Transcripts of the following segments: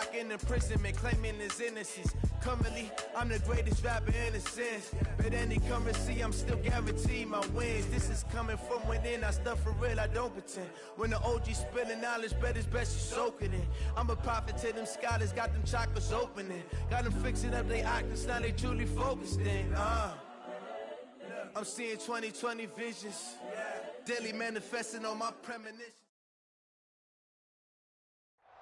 rocking imprisonment, claiming his innocence. Currently, I'm the greatest rapper in a sense. But any currency, I'm still guaranteed my wins. This is coming from within, I stuff for real, I don't pretend. When the OG spilling knowledge, bet it's best you soak it in. I'm a prophet to them scholars, got them chakras opening. Got them fixing up they octaves, now they truly focused in. I'm seeing 2020 visions, daily manifesting on my premonition.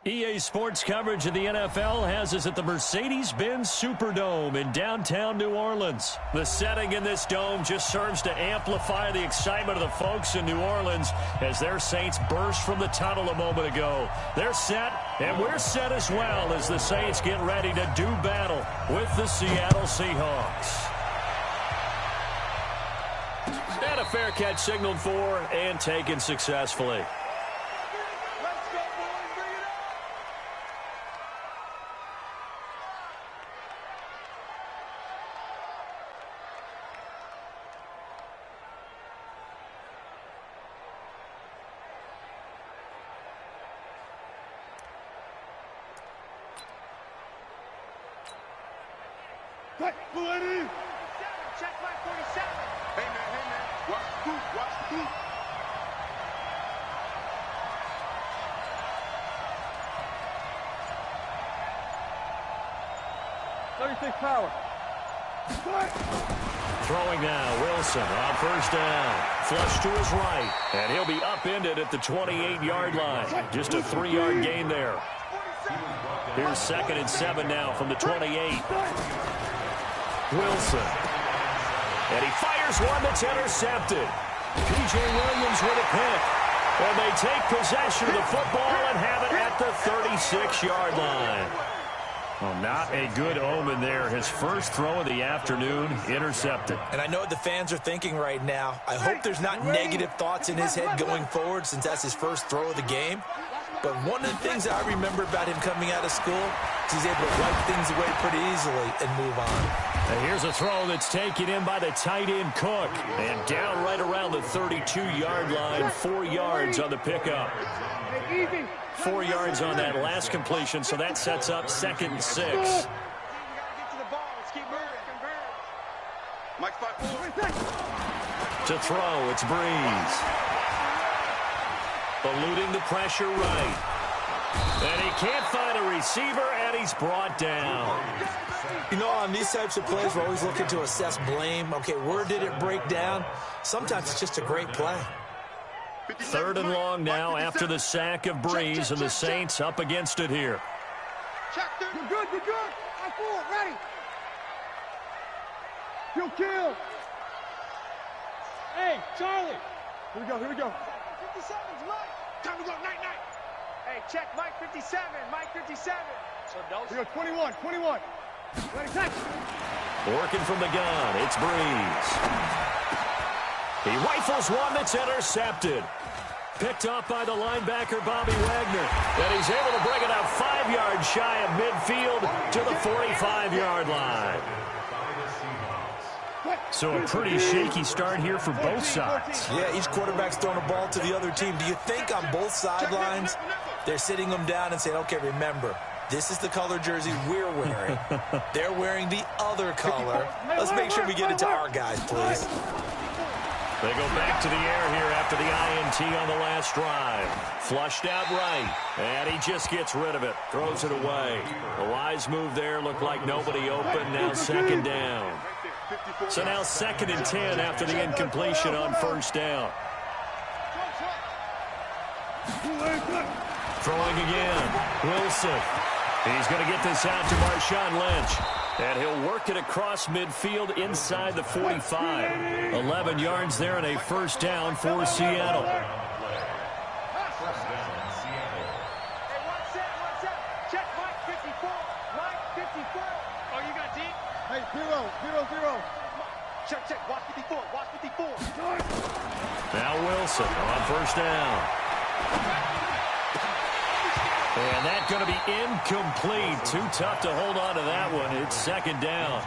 EA Sports coverage of the NFL has us at the Mercedes-Benz Superdome in downtown New Orleans. The setting in this dome just serves to amplify the excitement of the folks in New Orleans as their Saints burst from the tunnel a moment ago. They're set, and we're set as well as the Saints get ready to do battle with the Seattle Seahawks. And a fair catch signaled for and taken successfully. Check my 47. Hey man, watch the boot, watch the boot. Power. Throwing now, Wilson on first down. Flush to his right, and he'll be upended at the 28-yard line. Just a 3-yard gain there. Here's 2nd and 7 now from the 28. Wilson. And he fires one that's intercepted. P.J. Williams with a pick. And they take possession of the football and have it at the 36-yard line. Well, not a good omen there. His first throw of the afternoon intercepted. And I know what the fans are thinking right now. I hope there's not negative thoughts in his head going forward since that's his first throw of the game. But one of the things I remember about him coming out of school is he's able to wipe things away pretty easily and move on. And here's a throw that's taken in by the tight end Cook. And down right around the 32-yard line, 4 yards on the pickup. 4 yards on that last completion, so that sets up 2nd and 6. To throw, it's Breeze. Eluding the pressure right. And he can't find a receiver, and he's brought down. You know, on these types of plays, we're always looking to assess blame. Okay, where did it break down? Sometimes it's just a great play. 3rd and long now after the sack of Breeze, and the Saints up against it here. You're good, you're good. I'm full, ready. You'll kill. Hey, Charlie. Here we go, here we go. 57's Mike. Time to go, night. Hey, check Mike 57, Mike 57. So those. Here we go, 21. Ready, touch. Working from the gun, it's Breeze. He rifles one that's intercepted. Picked up by the linebacker, Bobby Wagner. And he's able to bring it up 5 yards shy of midfield to the 45-yard line. So a pretty shaky start here for both sides. Yeah, each quarterback's throwing a ball to the other team. Do you think on both sidelines they're sitting them down and saying, okay, remember, this is the color jersey we're wearing. They're wearing the other color. Let's make sure we get it to our guys, please. They go back to the air here after the INT on the last drive. Flushed out right, and he just gets rid of it. Throws it away. A wise move there. Looked like nobody open. Now 2nd down. So now 2nd and 10 after the incompletion on first down. Throwing again. Wilson. He's going to get this out to Marshawn Lynch. And he'll work it across midfield inside the 45. 11 yards there and a first down for Seattle. Hey, what's that? Check Mike 54. Mike 54. Oh, you got deep? Hey, 0. Check. Watch 54. Watch 54. Now Wilson on first down. And that's going to be incomplete. Too tough to hold on to that one. It's 2nd down.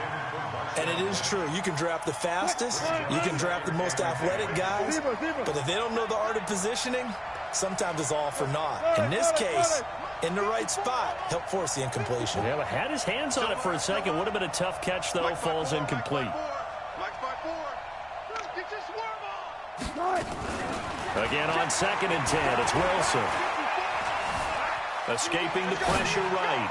And it is true. You can draft the fastest. You can draft the most athletic guys. But if they don't know the art of positioning, sometimes it's all for naught. In this case, in the right spot. Helped force the incompletion. Yeah, but had his hands on it for a second. Would have been a tough catch, though. Falls incomplete. Again on 2nd and 10. It's Wilson. Escaping the pressure right.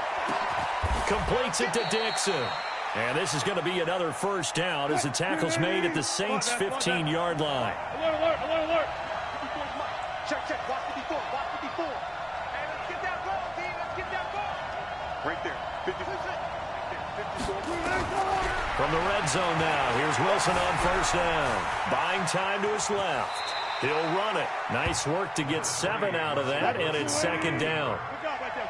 Completes it to Dixon. And this is going to be another first down as the tackle's made at the Saints' 15-yard line. Alert. Check. Watch the before. Hey, let's get that ball, D. Let's get that ball. Right there. 54. From the red zone now, here's Wilson on first down. Buying time to his left. He'll run it. Nice work to get 7 out of that, and it's 2nd down. Good job right there.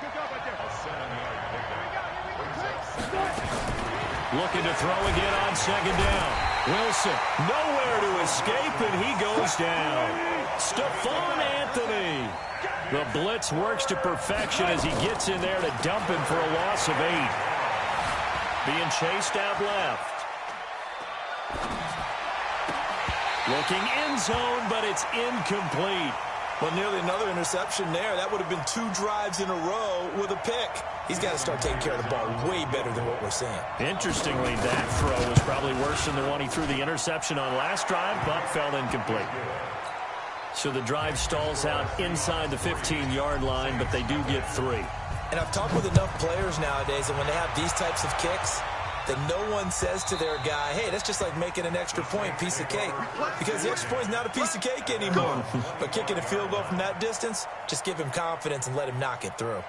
Looking to throw again on 2nd down. Wilson, nowhere to escape, and he goes down. Stephon Anthony. The blitz works to perfection as he gets in there to dump him for a loss of 8. Being chased out left. Looking end zone, but it's incomplete. Well, nearly another interception there. That would have been 2 drives in a row with a pick. He's got to start taking care of the ball way better than what we're seeing. Interestingly, that throw was probably worse than the one he threw the interception on last drive, but fell incomplete. So the drive stalls out inside the 15-yard line, but they do get 3. And I've talked with enough players nowadays that when they have these types of kicks, that no one says to their guy, hey, that's just like making an extra point, piece of cake. Because the extra point is not a piece of cake anymore. But kicking a field goal from that distance, just give him confidence and let him knock it through.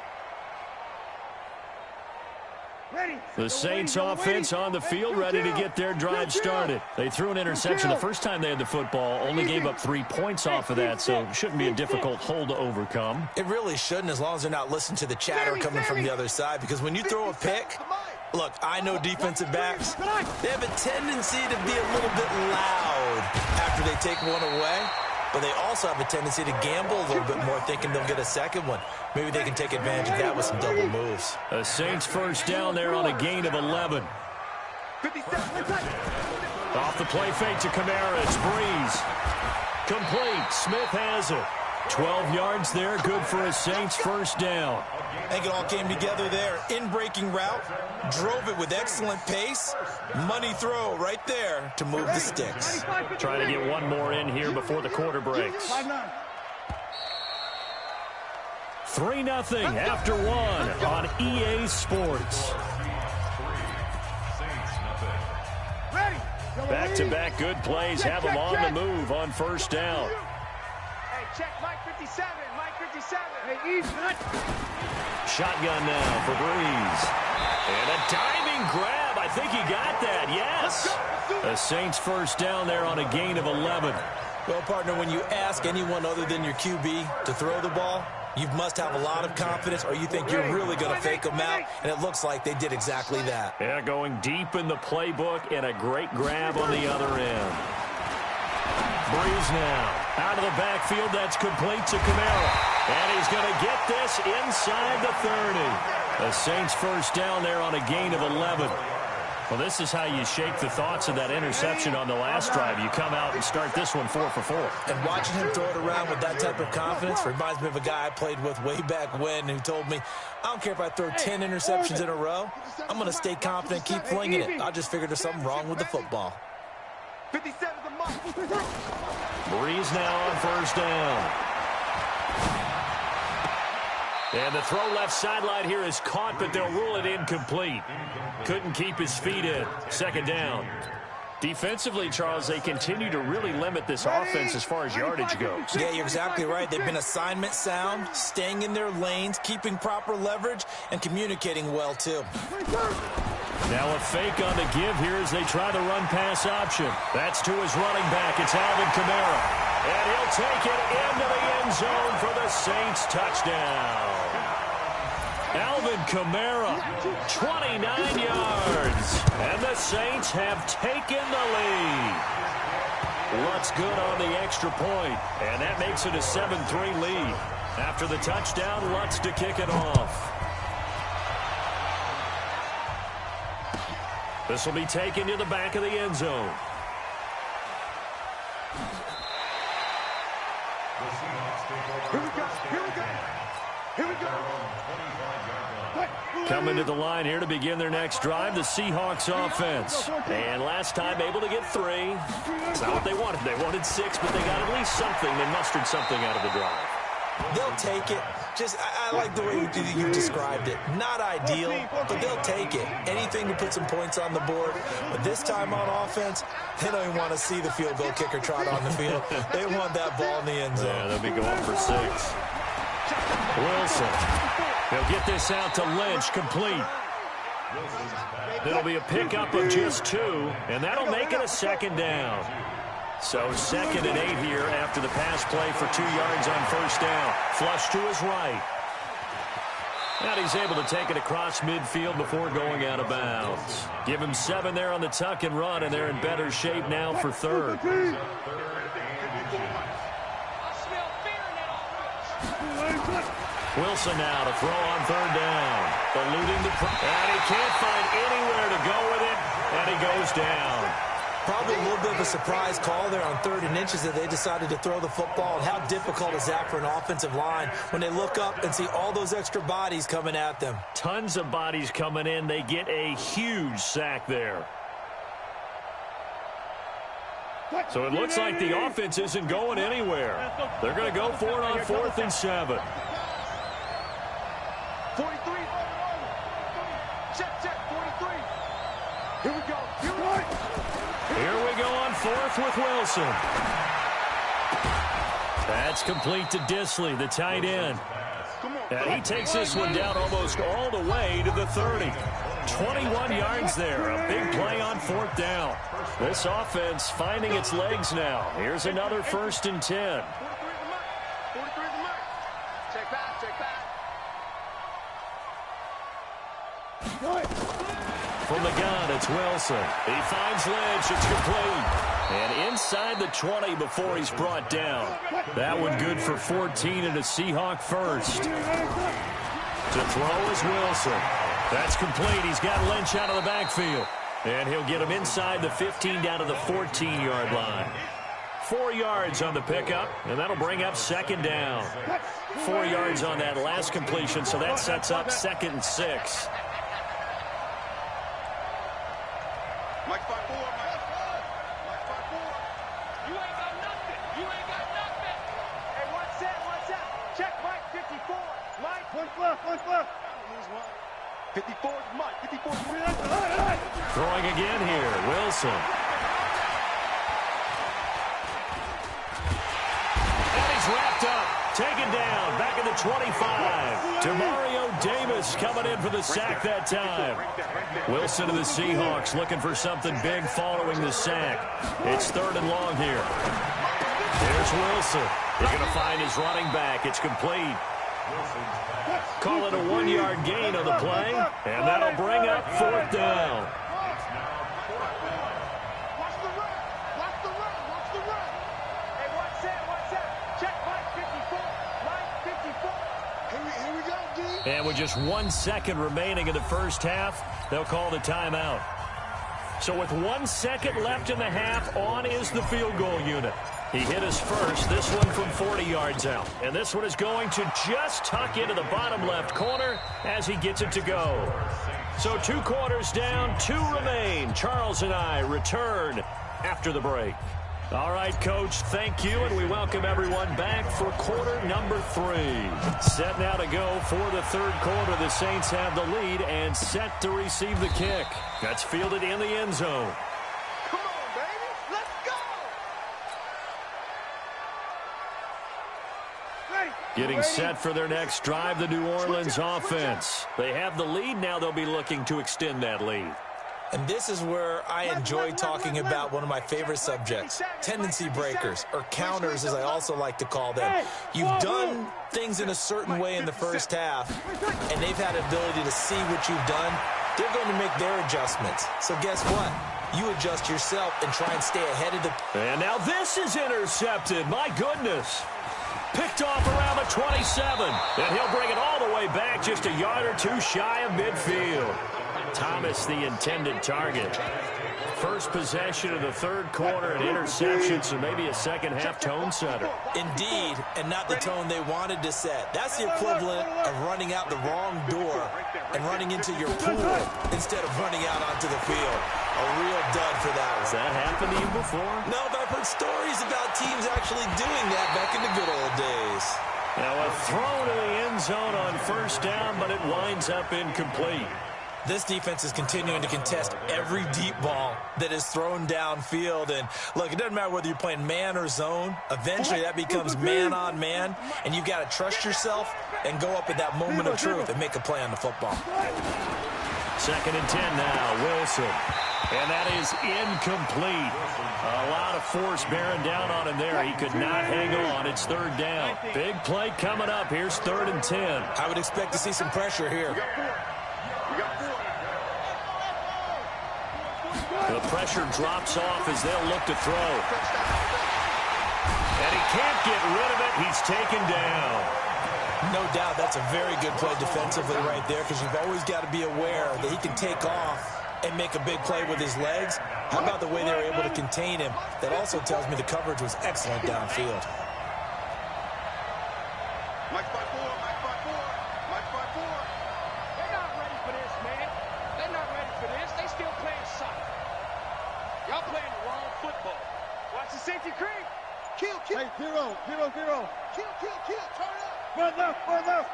The Saints offense on the field, ready to get their drive started. They threw an interception the first time they had the football, only gave up 3 points off of that, so it shouldn't be a difficult hole to overcome. It really shouldn't, as long as they're not listening to the chatter coming from the other side, because when you throw a pick, look, I know defensive backs, they have a tendency to be a little bit loud after they take one away, but they also have a tendency to gamble a little bit more, thinking they'll get a second one. Maybe they can take advantage of that with some double moves. The Saints first down there on a gain of 11. Off the play fake to Kamara. It's Breeze. Complete. Smith has it. 12 yards there. Good for a Saints first down. I think it all came together there. In-breaking route. Drove it with excellent pace. Money throw right there to move the sticks. Trying to get one more in here before the quarter breaks. 3-0 after 1 on EA Sports. Back-to-back good plays have them on the move on first down. Hey, check Mike 57. Mike 57. Hey, East. Shotgun now for Breeze. And a diving grab. I think he got that. Yes. The Saints first down there on a gain of 11. Well, partner, when you ask anyone other than your QB to throw the ball, you must have a lot of confidence, or you think you're really going to fake them out, and it looks like they did exactly that. Yeah, going deep in the playbook and a great grab on the other end. Breeze now. Out of the backfield, that's complete to Kamara. And he's going to get this inside the 30. The Saints first down there on a gain of 11. Well, this is how you shake the thoughts of that interception on the last drive. You come out and start this one 4 for 4. And watching him throw it around with that type of confidence reminds me of a guy I played with way back when who told me, I don't care if I throw 10 interceptions in a row. I'm going to stay confident, keep flinging it. I just figured there's something wrong with the football. 57 the mark. Breeze now on first down. And the throw left sideline here is caught, but they'll rule it incomplete. Couldn't keep his feet in. Second down. Defensively, Charles, they continue to really limit this offense as far as yardage goes. Yeah, you're exactly right. They've been assignment sound, staying in their lanes, keeping proper leverage, and communicating well, too. Now a fake on the give here as they try the run-pass option. That's to his running back. It's Alvin Kamara. And he'll take it into the end zone for the Saints touchdown. Alvin Kamara, 29 yards. And the Saints have taken the lead. Lutz good on the extra point. And that makes it a 7-3 lead. After the touchdown, Lutz to kick it off. This will be taken to the back of the end zone. Here we go. Here we go. Coming to the line here to begin their next drive, the Seahawks offense. And last time able to get 3. It's not what they wanted. They wanted 6, but they got at least something. They mustered something out of the drive. They'll take it. I like the way you described it. Not ideal, but they'll take it. Anything to put some points on the board. But this time on offense, they don't even want to see the field goal kicker trot on the field. They want that ball in the end zone. Yeah, they'll be going for 6. Wilson. They'll get this out to Lynch, complete. It'll be a pickup of just 2, and that'll make it a second down. So 2nd and 8 here after the pass play for 2 yards on first down. Flush to his right. And he's able to take it across midfield before going out of bounds. Give him 7 there on the tuck and run, and they're in better shape now for 3rd. Wilson now to throw on 3rd down. Eluding the and he can't find anywhere to go with it, and he goes down. Probably a little bit of a surprise call there on 3rd and inches that they decided to throw the football. And how difficult is that for an offensive line when they look up and see all those extra bodies coming at them? Tons of bodies coming in. They get a huge sack there. So it looks like the offense isn't going anywhere. They're going to go for it on 4th and 7. 43. Check, 43. Here we go. Here we go on 4th with Wilson. That's complete to Disley, the tight end. And he takes this one down almost all the way to the 30. 21 yards there. A big play on 4th down. This offense finding its legs now. Here's another 1st and 10. 43 is the mark. Check back. From the gun, it's Wilson. He finds Lynch. It's complete. And inside the 20 before he's brought down. That one good for 14 and a Seahawk first. To throw is Wilson. That's complete. He's got Lynch out of the backfield. And he'll get him inside the 15 down to the 14-yard line. 4 yards on the pickup, and that'll bring up 2nd down. 4 yards on that last completion, so that sets up 2nd and 6. Mike 5-4. You ain't got nothing. Hey, what's that? Check Mike 54. Mike. Punch left. 54 is Mike. 54 is Mike. Throwing again here, Wilson. And he's wrapped up. Taken down. Back at the 25. Demario Davis coming in for the sack that time. Wilson to the Seahawks looking for something big following the sack. It's 3rd and long here. There's Wilson. He's going to find his running back. It's complete. Call it a 1-yard gain on the play, and that'll bring up 4th down. Watch the run. Hey, what's that? Check Mike 54. Here we go, D. And with just 1 second remaining in the first half, they'll call the timeout. So with 1 second left in the half, on is the field goal unit. He hit his first, this one from 40 yards out. And this one is going to just tuck into the bottom left corner as he gets it to go. So 2 quarters down, 2 remain. Charles and I return after the break. All right, Coach, thank you, and we welcome everyone back for quarter number 3. Set now to go for the 3rd quarter. The Saints have the lead and set to receive the kick. That's fielded in the end zone. Come on, baby. Let's go. Getting set for their next drive, the New Orleans offense. They have the lead. Now they'll be looking to extend that lead. And this is where I enjoy talking about one of my favorite subjects, tendency breakers, or counters as I also like to call them. You've done things in a certain way in the first half, and they've had the ability to see what you've done. They're going to make their adjustments. So guess what? You adjust yourself and try and stay ahead of the... And now this is intercepted. My goodness. Picked off around the 27. And he'll bring it all the way back just a yard or two shy of midfield. Thomas, the intended target. First possession of the third quarter, an interception, so maybe a second-half tone setter. Indeed, and not the tone they wanted to set. That's the equivalent of running out the wrong door and running into your pool instead of running out onto the field. A real dud for that one. Has that happened to you before? No, but I've heard stories about teams actually doing that back in the good old days. Now a throw to the end zone on first down, but it winds up incomplete. This defense is continuing to contest every deep ball that is thrown downfield. And, look, it doesn't matter whether you're playing man or zone. Eventually, that becomes man-on-man, and you've got to trust yourself and go up at that moment of truth and make a play on the football. 2nd and 10 now, Wilson. And that is incomplete. A lot of force bearing down on him there. He could not hang on. It's 3rd down. Big play coming up. Here's 3rd and 10. I would expect to see some pressure here. The pressure drops off as they'll look to throw. And he can't get rid of it. He's taken down. No doubt that's a very good play defensively right there, because you've always got to be aware that he can take off and make a big play with his legs. How about the way they were able to contain him? That also tells me the coverage was excellent downfield. Mike 5-4, Mike 5-4, Mike 5-4. They're not ready for this, man. They're not ready for this. They still playing soccer. Y'all playing the wrong football. Watch the safety creep. Kill. Hey, 0. Kill. Turn up. Run left. Run.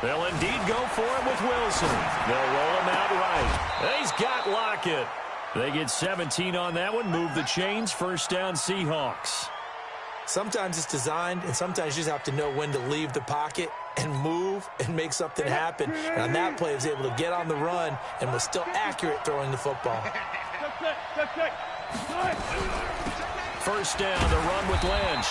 They'll indeed go for it with Wilson. They'll roll him out right. He's got Lockett. They get 17 on that one. Move the chains. First down, Seahawks. Sometimes it's designed, and sometimes you just have to know when to leave the pocket and move and make something happen. And on that play, he was able to get on the run and was still accurate throwing the football. First down, the run with Lynch.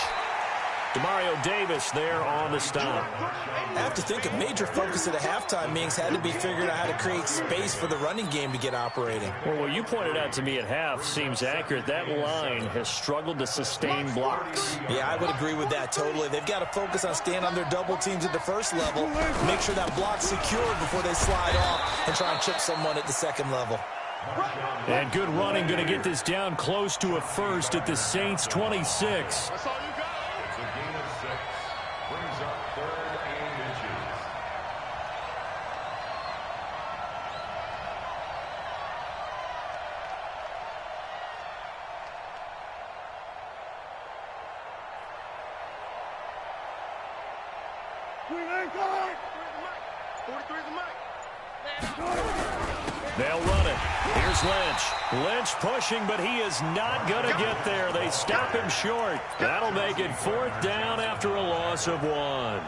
Demario Davis there on the stop. I have to think a major focus at a halftime meetings had to be figuring out how to create space for the running game to get operating. Well, what you pointed out to me at half seems accurate. That line has struggled to sustain blocks. Yeah, I would agree with that totally. They've got to focus on staying on their double teams at the first level, make sure that block's secured before they slide off and try and chip someone at the second level. And good running, going to get this down close to a first at the Saints 26. That's all you got. It's a gain of 6. Brings up 3rd and inches. They'll run it. Here's Lynch. Lynch pushing, but he is not going to get there. They stop him short. That'll make it 4th down after a loss of 1.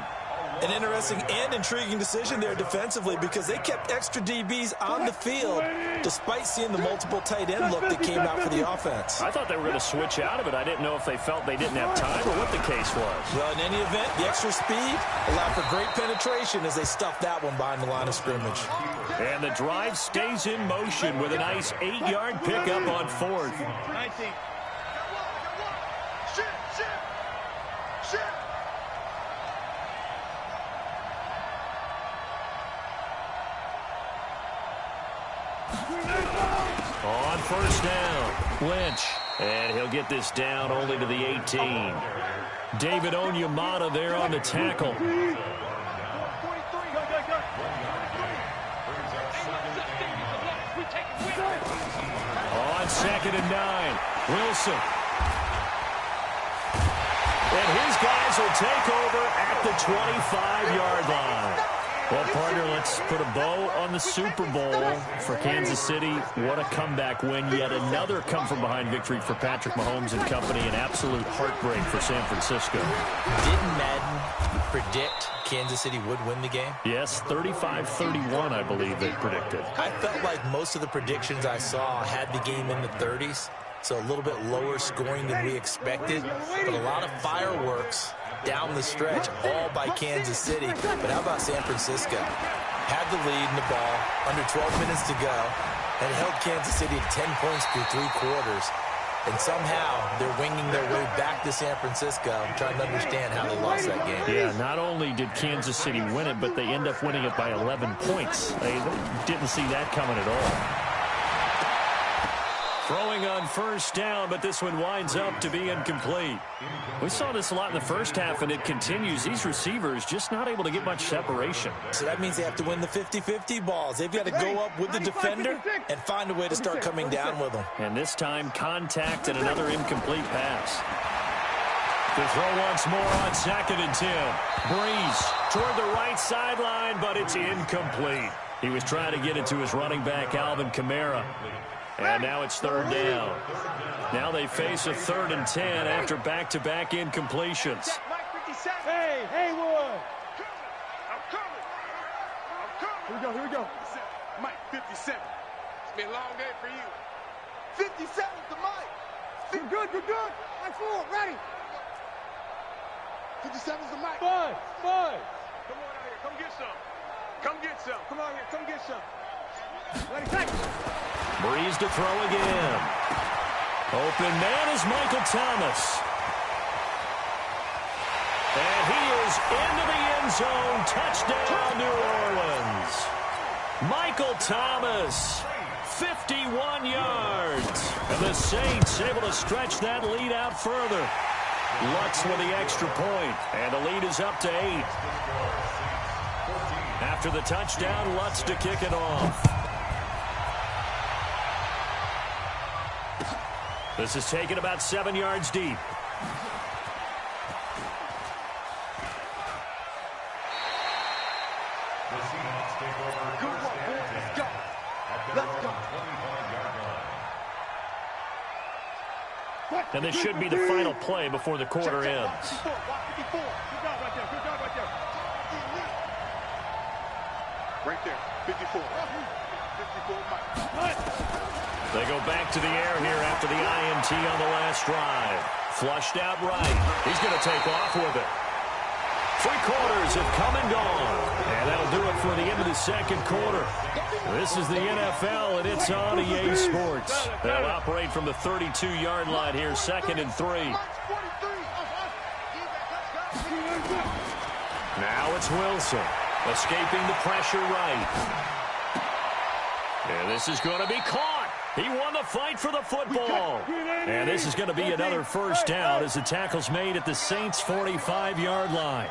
An interesting and intriguing decision there defensively, because they kept extra DBs on the field despite seeing the multiple tight end look that came out for the offense. I thought they were going to switch out of it. I didn't know if they felt they didn't have time or what the case was. Well, in any event, the extra speed allowed for great penetration as they stuffed that one behind the line of scrimmage. And the drive stays in motion with a nice 8-yard pickup on 4th. 19. Shit. On first down, Lynch. And he'll get this down only to the 18. David Onyemata there on the tackle. On 2nd and 9, Wilson. And his guys will take over at the 25-yard line. Well, partner, let's put a bow on the Super Bowl for Kansas City. What a comeback win. Yet another come-from-behind victory for Patrick Mahomes and company. An absolute heartbreak for San Francisco. Didn't Madden predict Kansas City would win the game? Yes, 35-31, I believe they predicted. I felt like most of the predictions I saw had the game in the 30s, so a little bit lower scoring than we expected, but a lot of fireworks down the stretch, all by Kansas City. But how about San Francisco? Had the lead in the ball, under 12 minutes to go, and held Kansas City at 10 points through 3 quarters. and somehow they're winging their way back to San Francisco. I'm trying to understand how they lost that game. Yeah, not only did Kansas City win it, but they end up winning it by 11 points. They didn't see that coming at all. Throwing on first down, but this one winds up to be incomplete. We saw this a lot in the first half, and it continues. These receivers just not able to get much separation. So that means they have to win the 50-50 balls. They've got to go up with the defender and find a way to start coming down with them. And this time, contact and another incomplete pass. The throw once more on 2nd and 10. Breeze toward the right sideline, but it's incomplete. He was trying to get it to his running back, Alvin Kamara. And now it's 3rd down. Now they face a 3rd and 10 after back-to-back incompletions. Hey, Haywood! I'm coming! Here we go. Mike, 57. It's been a long day for you. 57 to Mike. Good. Mike forward, ready. 57's the Mike. Five. Come on out here, come get some. Come on here, come get some. Ready, take it. Breeze to throw again. Open man is Michael Thomas. And he is into the end zone. Touchdown, New Orleans. Michael Thomas, 51 yards. And the Saints able to stretch that lead out further. Lutz with the extra point, and the lead is up to 8. After the touchdown, Lutz to kick it off. This is taken about 7 yards deep. And this should be the final play before the quarter ends. Right there, 54. 54, They go back to the air here after the INT on the last drive. Flushed out right. He's going to take off with it. 3 quarters have come and gone. And that'll do it for the end of the second quarter. This is the NFL, and it's on EA Sports. They'll operate from the 32-yard line here, 2nd and 3. Now it's Wilson, escaping the pressure right. And this is going to be caught. He won the fight for the football. And this is going to be another first down as the tackle's made at the Saints' 45-yard line.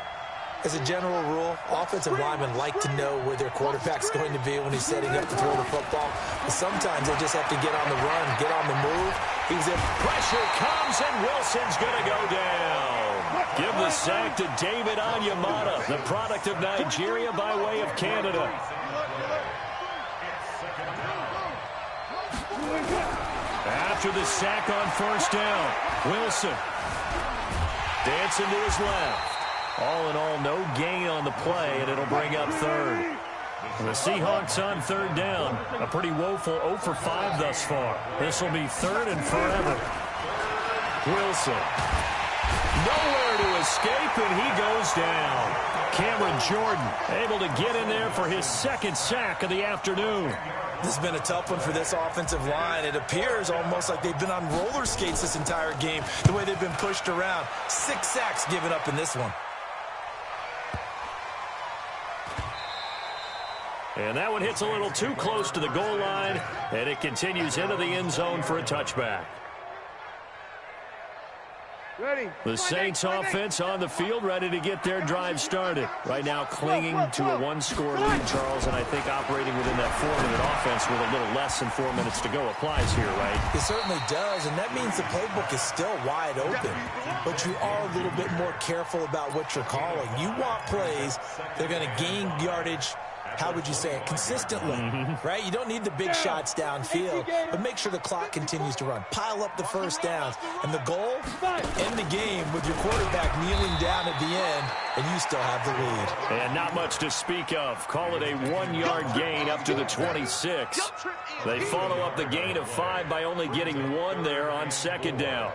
As a general rule, offensive linemen like to know where their quarterback's going to be when he's setting up to throw the football. But sometimes they just have to get on the run, get on the move. Pressure comes, and Wilson's going to go down. Give the sack to David Onyemata, the product of Nigeria by way of Canada. After the sack on first down, Wilson dancing to his left. All in all, no gain on the play, and it'll bring up 3rd. The Seahawks on 3rd down. A pretty woeful 0 for 5 thus far. This will be 3rd and forever. Wilson. Nowhere to escape, and he goes down. Cameron Jordan able to get in there for his 2nd sack of the afternoon. This has been a tough one for this offensive line. It appears almost like they've been on roller skates this entire game, the way they've been pushed around. 6 sacks given up in this one. And that one hits a little too close to the goal line, and it continues into the end zone for a touchback. Ready. The Saints offense on the field, ready to get their drive started. Right now clinging to a 1-score lead, Charles, and I think operating within that 4-minute offense with a little less than 4 minutes to go applies here, right? It certainly does, and that means the playbook is still wide open. But you are a little bit more careful about what you're calling. You want plays that are going to gain yardage, how would you say it, consistently, right? You don't need the big shots downfield, but make sure the clock continues to run. Pile up the first downs. And the goal, end the game with your quarterback kneeling down at the end, and you still have the lead. And not much to speak of. Call it a 1-yard gain up to the 26. They follow up the gain of 5 by only getting 1 there on 2nd down.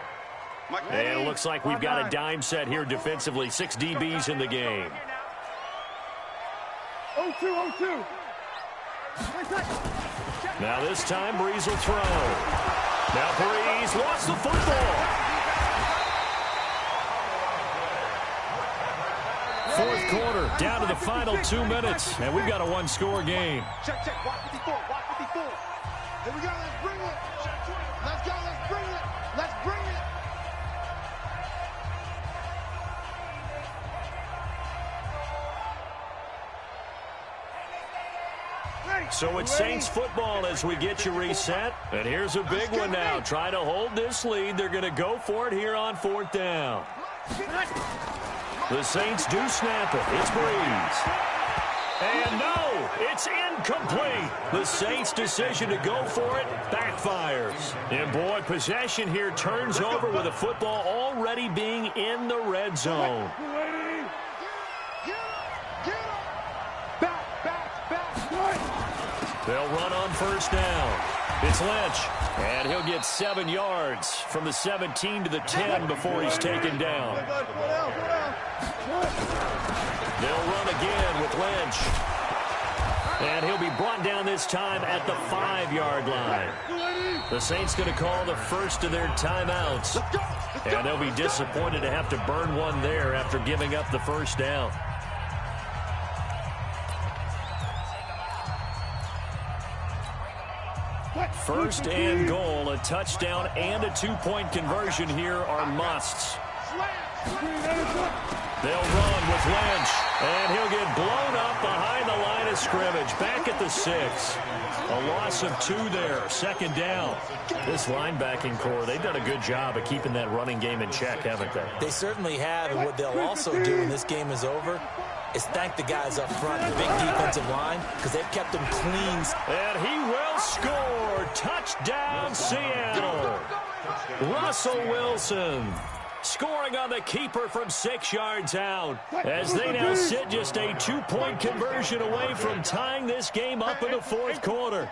And it looks like we've got a dime set here defensively. 6 DBs in the game. 0-2. Now this time, Breeze will throw. Now Breeze lost the football. Fourth quarter, down to the final 2 minutes, and we've got a one-score game. Check, check. Watch 54. Watch 54. Here we go. Let's bring it. Let's go. Let's bring it. Let's bring it. So it's Saints football as we get you reset. And here's a big one now. Trying to hold this lead. They're going to go for it here on fourth down. The Saints do snap it. It's Breeze. And no, it's incomplete. The Saints' decision to go for it backfires. And boy, possession here turns over with the football already being in the red zone. They'll run on first down. It's Lynch, and he'll get 7 yards from the 17 to the 10 before he's taken down. They'll run again with Lynch. And he'll be brought down this time at the 5-yard line. The Saints going to call the first of their timeouts. And they'll be disappointed to have to burn one there after giving up the first down. First and goal, a touchdown and a 2-point conversion here are musts. They'll run with Lynch, and he'll get blown up behind the line of scrimmage, back at the 6. A loss of 2 there, second down. This linebacking core, they've done a good job of keeping that running game in check, haven't they? They certainly have, and what they'll also do when this game is over is thank the guys up front, the big defensive line, because they've kept them clean. And he will score. Touchdown, Seattle. Russell Wilson scoring on the keeper from 6 yards out, as they now sit just a 2-point conversion away from tying this game up in the fourth quarter.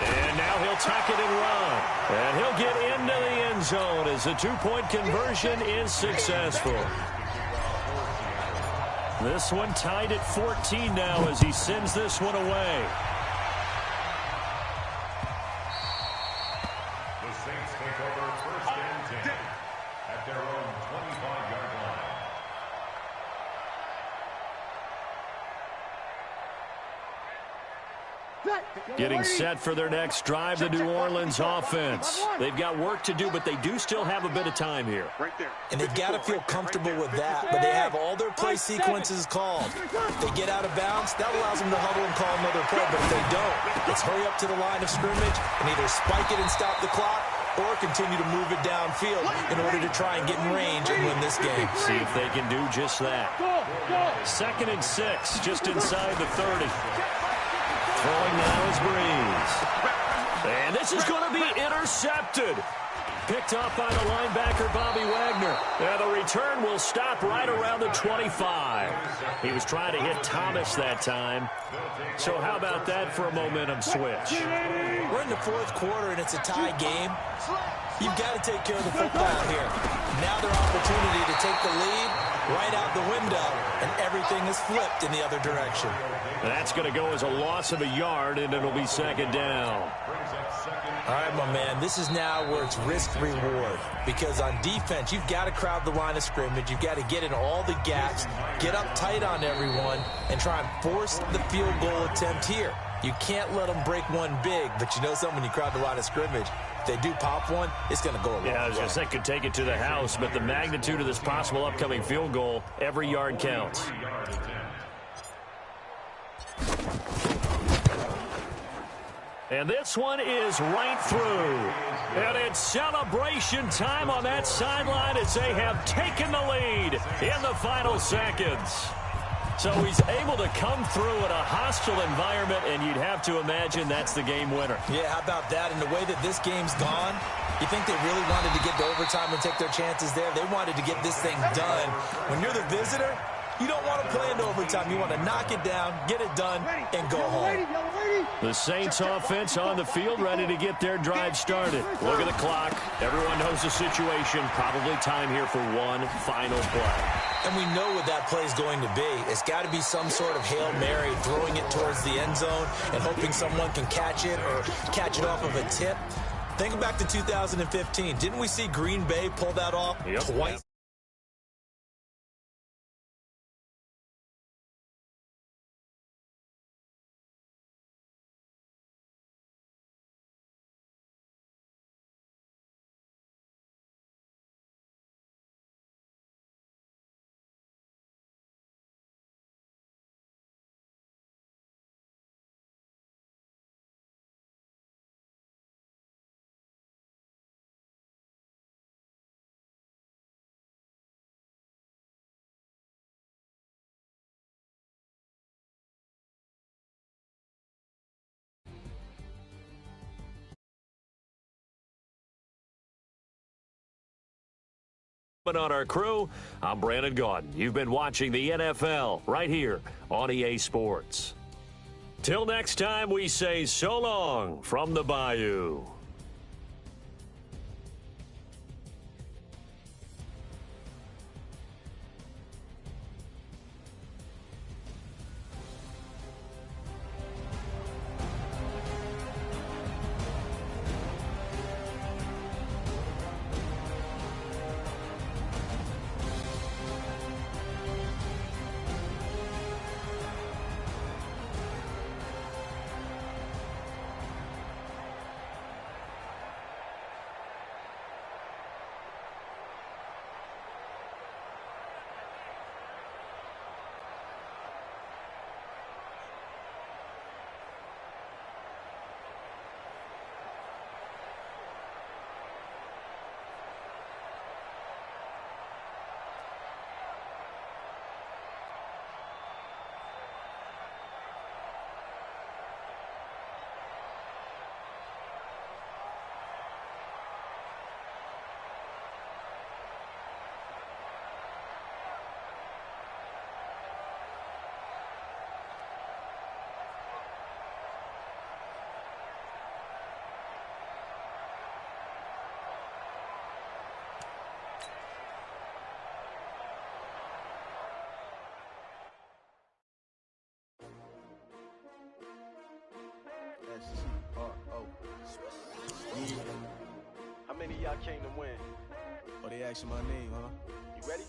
And now he'll tuck it and run. And he'll get into the end zone as the 2-point conversion is successful. This one tied at 14 now as he sends this one away. The Saints take over first and 10 at their own 25-yard line. Getting set for their next drive, the New Orleans offense. They've got work to do, but they do still have a bit of time here. And they've got to feel comfortable with that, but they have all their play sequences called. If they get out of bounds, that allows them to huddle and call another play, but if they don't, it's hurry up to the line of scrimmage and either spike it and stop the clock or continue to move it downfield in order to try and get in range and win this game. See if they can do just that. 2nd and 6, just inside the 30. Throwing now is Breeze. And this is going to be intercepted. Picked up by the linebacker, Bobby Wagner. And the return will stop right around the 25. He was trying to hit Thomas that time. So how about that for a momentum switch? We're in the fourth quarter, and it's a tie game. You've got to take care of the football here. Now their opportunity to take the lead right out the window, and everything is flipped in the other direction. That's going to go as a loss of a yard, and it'll be second down. All right, my man, this is now where it's risk-reward, because on defense, you've got to crowd the line of scrimmage. You've got to get in all the gaps, get up tight on everyone, and try and force the field goal attempt here. You can't let them break one big, but you know something, when you crowd the line of scrimmage, if they do pop one, it's going to go a long way. Yeah, I was going to say, could take it to the house, but the magnitude of this possible upcoming field goal, every yard counts. And this one is right through. And it's celebration time on that sideline as they have taken the lead in the final seconds. So he's able to come through in a hostile environment, and you'd have to imagine that's the game winner. Yeah, how about that? And the way that this game's gone, you think they really wanted to get to overtime and take their chances there? They wanted to get this thing done. When you're the visitor, you don't want to play into overtime. You want to knock it down, get it done, and go home. The Saints offense on the field, ready to get their drive started. Look at the clock. Everyone knows the situation. Probably time here for one final play. And we know what that play is going to be. It's got to be some sort of Hail Mary, throwing it towards the end zone and hoping someone can catch it or catch it off of a tip. Think back to 2015. Didn't we see Green Bay pull that off twice? On our crew, I'm Brandon Gaudin. You've been watching the NFL right here on EA Sports. Till next time, we say so long from the Bayou. How many of y'all came to win? Oh, they asking my name, huh? You ready?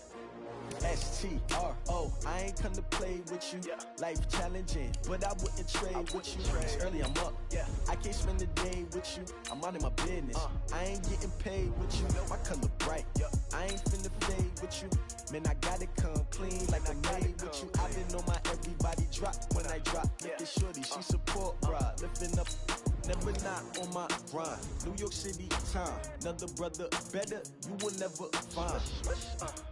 STRO, I ain't come to play with you. Yeah. Life challenging, but I wouldn't trade with you. It's early, I'm up. Yeah. I can't spend the day with you. I'm out of my business. I ain't getting paid with you. My color bright. Yeah. I ain't finna fade with you. Man, I gotta come clean like I made with you. I've been on my everybody drop when I drop. Look at shorty, she support ride. Lifting up, never not on my grind. New York City time, another brother better, you will never find.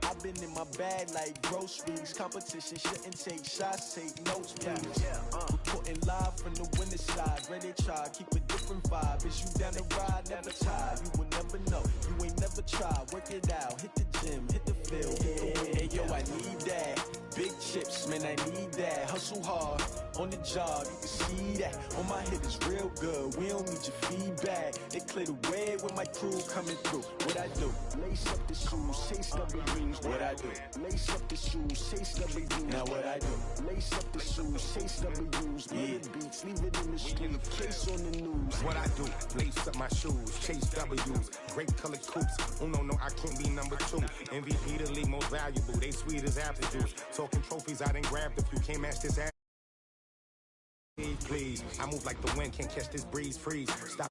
I've been in my bag like groceries. Competition shouldn't take shots, take notes, please. Reporting live from the winning side. Ready to try, keep a different vibe. Is you down the ride, never tired. You will never know, you ain't never tried. Work it out, hit the gym, hit the field. Hey yo, I need that. Big chips, man, I need that. Hustle hard, on the job, you can see that. On my hit is real good, we don't need your feedback. They clear the way with my crew coming through. What I do? Lace up the shoes, chase W's. What I do? Lace up the shoes, chase W's. Now what I do? Lace up the shoes, chase W's. Get the beats, leave it in the street, case on the news. What I do? Lace up my shoes, chase W's. Great colored coops. Oh no, I can't be number 2. MVP the league most valuable. They sweet as apple juice. Talking trophies, I didn't grab the few. Can't match this ass. Please, I move like the wind, can't catch this breeze. Freeze. Stop.